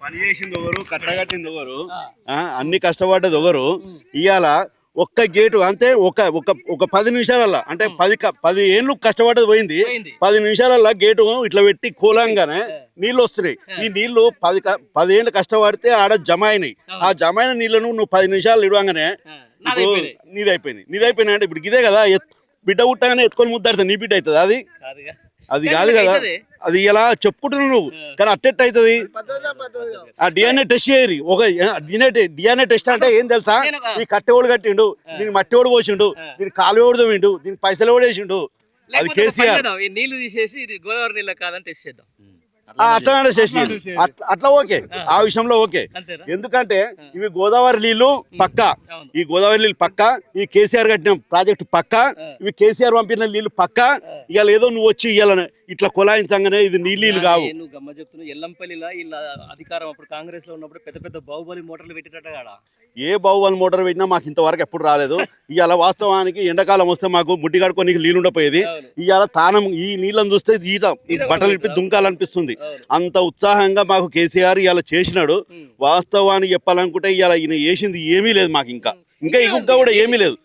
పని చేసింది ఒకరు కట్టగట్టింది ఒకరు అన్ని కష్టపడ్డది ఒకరు ఇవాళ ఒక్క గేటు అంతే ఒక 10 నిమిషాలల్లా అంటే 10 ఏళ్ళు కష్టపడ్డది పోయింది 10 నిమిషాలల్లా గేటు ఇట్లా పెట్టి కూలంగానే నీళ్ళు వస్తున్నాయి ఈ నీళ్లు 10 ఏళ్ళు కష్టపడితే ఆడ జమ అయినాయి ఆ జమ అయిన నీళ్లను నువ్వు 10 నిమిషాలు ఇడవంగానే నీదైపోయినాయి అంటే ఇప్పుడు ఇదే కదా బిడ్డ పుట్టగానే ఎత్తుకొని ముద్దాడుతా నీ బిడ్డ అవుతుంది అది కాదు కదా అది ఇలా చెప్పుకుంటున్నావు నువ్వు కానీ అట్టెట్ అవుతుంది ఆ డిఎన్ఏ టెస్ట్ చేయరు ఒక డిఎన్ఏ టెస్ట్ అంటే ఏం తెలుసా ఈ కట్టెోడు కట్టిండు దీనికి మట్టెోడు పోసిండు దీనికి కాలువోడు తవ్విండు దీనికి పైసలు కూడా వేసిండు అది కేసీఆర్ నీళ్లు తీసేసి ఇది గోదావరి నీళ్ళ కాదని టెస్ట్ చేద్దాం అట్లా ఓకే ఆ విషయంలో ఓకే ఎందుకంటే ఇవి గోదావరి నీళ్లు పక్క ఈ గోదావరి నీళ్ళు పక్క ఈ కేసీఆర్ కట్టిన ప్రాజెక్టు పక్క ఇవి కేసీఆర్ పంపిన నీళ్లు పక్క ఇవాళ ఏదో నువ్వు వచ్చి ఇవాళ ఇట్లా కొలాయించగానే ఇది నీళ్ళు కావు నువ్వు గమ్మ చెప్తున్నావు ఎల్లంపల్లిలో ఇలా అధికారం అప్పుడు కాంగ్రెస్ లో ఉన్నప్పుడు పెద్ద పెద్ద బాహుబలి మోటార్లు పెట్టేట కాడ ఏ బాహుబలి మోటార్ పెట్టినా మాకు ఇంతవరకు ఎప్పుడు రాలేదు ఇవాళ వాస్తవానికి ఎండాకాలం వస్తే మాకు ముట్టి కడుకోనికి నీళ్ళు ఉండపోయేది ఇవాళ తానం ఈ నీళ్ళని చూస్తే ఈత బట్టలు ఇప్పి దుంకాలనిపిస్తుంది అంత ఉత్సాహంగా మాకు కేసీఆర్ ఇవాళ చేసినాడు వాస్తవానికి చెప్పాలనుకుంటే ఇవాళ ఈయన చేసింది ఏమీ లేదు మాకు ఇంకా కూడా ఏమీ లేదు